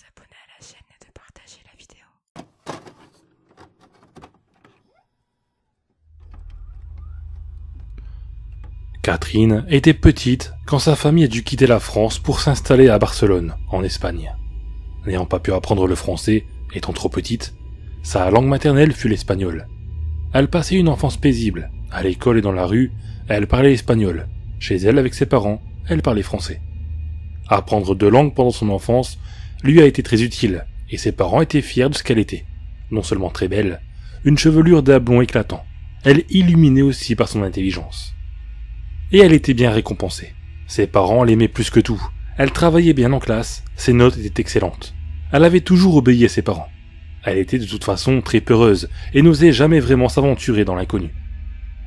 vous abonner à la chaîne et de partager la vidéo. Catherine était petite quand sa famille a dû quitter la France pour s'installer à Barcelone, en Espagne. N'ayant pas pu apprendre le français, étant trop petite, sa langue maternelle fut l'espagnol. Elle passait une enfance paisible. À l'école et dans la rue, elle parlait espagnol. Chez elle, avec ses parents, elle parlait français. Apprendre deux langues pendant son enfance lui a été très utile, et ses parents étaient fiers de ce qu'elle était. Non seulement très belle, une chevelure d'un blond éclatant. Elle illuminait aussi par son intelligence. Et elle était bien récompensée. Ses parents l'aimaient plus que tout. Elle travaillait bien en classe, ses notes étaient excellentes. Elle avait toujours obéi à ses parents. Elle était de toute façon très peureuse et n'osait jamais vraiment s'aventurer dans l'inconnu.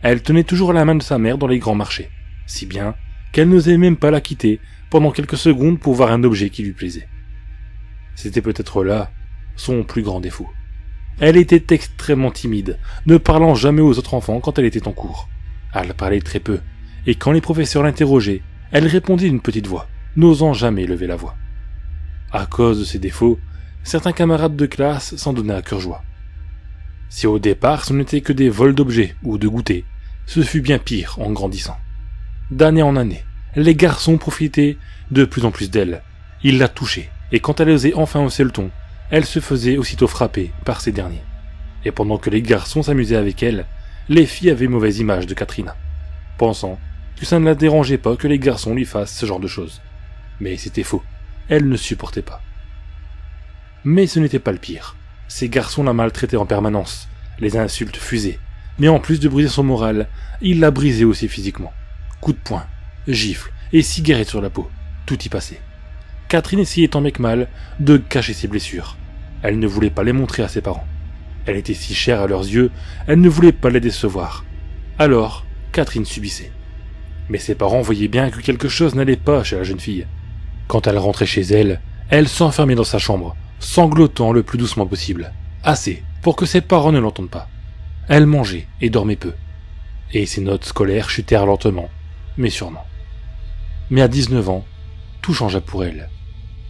Elle tenait toujours la main de sa mère dans les grands marchés, si bien qu'elle n'osait même pas la quitter pendant quelques secondes pour voir un objet qui lui plaisait. C'était peut-être là son plus grand défaut. Elle était extrêmement timide, ne parlant jamais aux autres enfants quand elle était en cours. Elle parlait très peu, et quand les professeurs l'interrogeaient, elle répondait d'une petite voix, n'osant jamais lever la voix. À cause de ses défauts, certains camarades de classe s'en donnaient à cœur joie. Si au départ ce n'était que des vols d'objets ou de goûters, ce fut bien pire en grandissant. D'année en année, les garçons profitaient de plus en plus d'elle. Ils la touchaient, et quand elle osait enfin hausser le ton, elle se faisait aussitôt frapper par ces derniers. Et pendant que les garçons s'amusaient avec elle, les filles avaient mauvaise image de Catherine, pensant que ça ne la dérangeait pas que les garçons lui fassent ce genre de choses. Mais c'était faux, elle ne supportait pas. Mais ce n'était pas le pire. Ces garçons la maltraitaient en permanence, les insultes fusaient, mais en plus de briser son moral, ils la brisaient aussi physiquement. Coups de poing, gifles et cigarettes sur la peau, tout y passait. Catherine essayait tant bien que mal de cacher ses blessures. Elle ne voulait pas les montrer à ses parents. Elle était si chère à leurs yeux, elle ne voulait pas les décevoir. Alors, Catherine subissait. Mais ses parents voyaient bien que quelque chose n'allait pas chez la jeune fille. Quand elle rentrait chez elle, elle s'enfermait dans sa chambre, sanglotant le plus doucement possible. Assez pour que ses parents ne l'entendent pas. Elle mangeait et dormait peu. Et ses notes scolaires chutèrent lentement, mais sûrement. Mais à 19 ans, tout changea pour elle.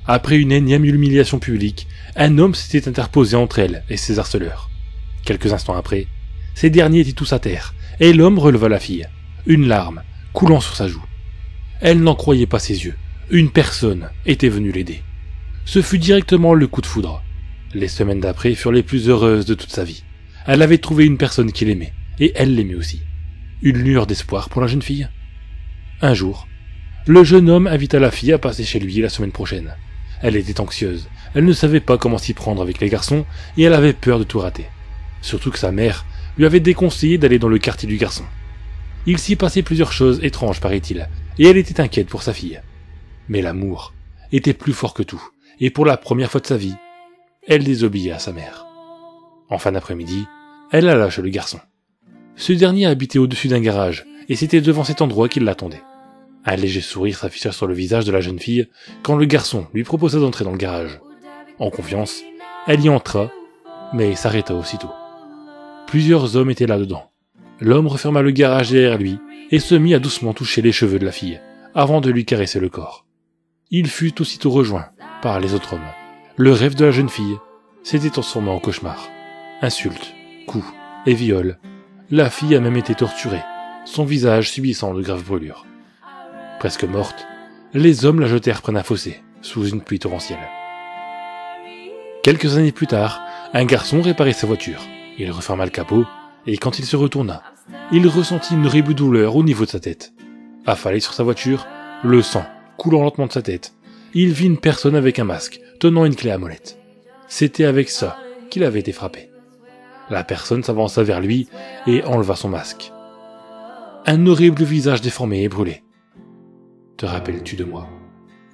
Après une énième humiliation publique, un homme s'était interposé entre elle et ses harceleurs. Quelques instants après, ces derniers étaient tous à terre, et l'homme releva la fille, une larme coulant sur sa joue. Elle n'en croyait pas ses yeux. Une personne était venue l'aider. Ce fut directement le coup de foudre. Les semaines d'après furent les plus heureuses de toute sa vie. Elle avait trouvé une personne qui l'aimait, et elle l'aimait aussi. Une lueur d'espoir pour la jeune fille. Un jour, le jeune homme invita la fille à passer chez lui la semaine prochaine. Elle était anxieuse, elle ne savait pas comment s'y prendre avec les garçons, et elle avait peur de tout rater. Surtout que sa mère lui avait déconseillé d'aller dans le quartier du garçon. Il s'y passait plusieurs choses étranges, paraît-il, et elle était inquiète pour sa fille. Mais l'amour était plus fort que tout, et pour la première fois de sa vie, elle désobéit à sa mère. En fin d'après-midi, elle alla chez le garçon. Ce dernier habitait au-dessus d'un garage, et c'était devant cet endroit qu'il l'attendait. Un léger sourire s'afficha sur le visage de la jeune fille quand le garçon lui proposa d'entrer dans le garage. En confiance, elle y entra, mais s'arrêta aussitôt. Plusieurs hommes étaient là-dedans. L'homme referma le garage derrière lui et se mit à doucement toucher les cheveux de la fille, avant de lui caresser le corps. Il fut aussitôt rejoint par les autres hommes. Le rêve de la jeune fille s'était transformé en cauchemar. Insultes, coups et viols. La fille a même été torturée, son visage subissant de graves brûlures. Presque morte, les hommes la jetèrent près d'un fossé, sous une pluie torrentielle. Quelques années plus tard, un garçon réparait sa voiture. Il referma le capot, et quand il se retourna, il ressentit une horrible douleur au niveau de sa tête. Affalé sur sa voiture, le sang coulant lentement de sa tête, il vit une personne avec un masque, tenant une clé à molette. C'était avec ça qu'il avait été frappé. La personne s'avança vers lui et enleva son masque. Un horrible visage déformé et brûlé. « Te rappelles-tu de moi ?»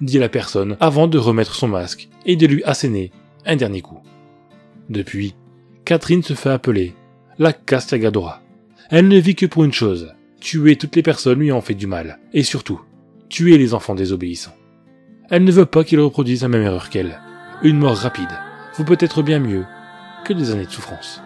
dit la personne avant de remettre son masque et de lui asséner un dernier coup. Depuis, Catherine se fait appeler la Castigadora. Elle ne vit que pour une chose, tuer toutes les personnes lui ayant fait du mal, et surtout, tuer les enfants désobéissants. Elle ne veut pas qu'ils reproduisent la même erreur qu'elle. Une mort rapide vaut peut-être bien mieux que des années de souffrance.